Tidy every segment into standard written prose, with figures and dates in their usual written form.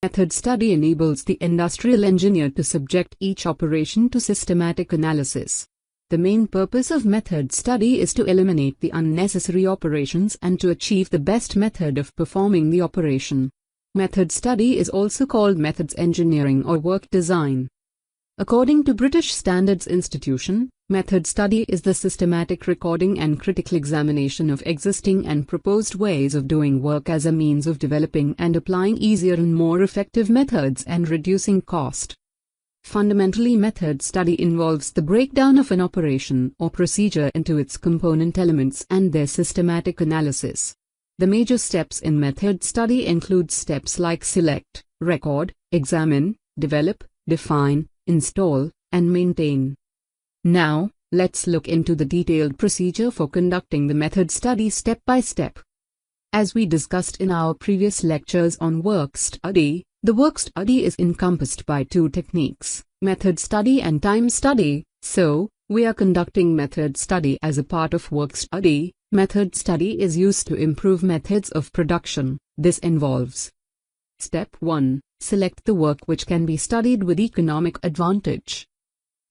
Method study enables the industrial engineer to subject each operation to systematic analysis. The main purpose of method study is to eliminate the unnecessary operations and to achieve the best method of performing the operation. Method study is also called methods engineering or work design. According to British Standards Institution, method study is the systematic recording and critical examination of existing and proposed ways of doing work as a means of developing and applying easier and more effective methods and reducing cost. Fundamentally, method study involves the breakdown of an operation or procedure into its component elements and their systematic analysis. The major steps in method study include steps like select, record, examine, develop, define, install, and maintain. Now, let's look into the detailed procedure for conducting the method study step by step. As we discussed in our previous lectures on work study, the work study is encompassed by two techniques, method study and time study. So, we are conducting method study as a part of work study. Method study is used to improve methods of production. This involves: Step 1. Select the work which can be studied with economic advantage.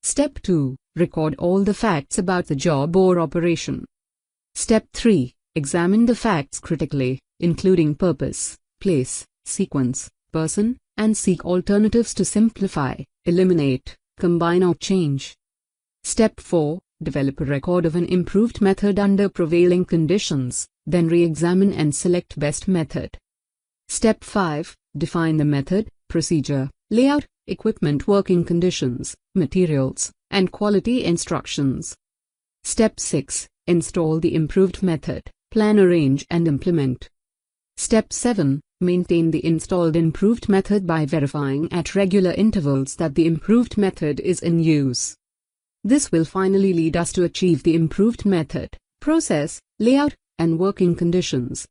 Step 2. Record all the facts about the job or operation. Step 3. Examine the facts critically, including purpose, place, sequence, person, and seek alternatives to simplify, eliminate, combine or change. Step 4. Develop a record of an improved method under prevailing conditions, then re-examine and select best method. Step 5. Define the method, procedure, layout, equipment, working conditions, materials, and quality instructions. Step 6. Install the improved method, plan, arrange and implement. Step 7. Maintain the installed improved method by verifying at regular intervals that the improved method is in use. This will finally lead us to achieve the improved method, process, layout, and working conditions.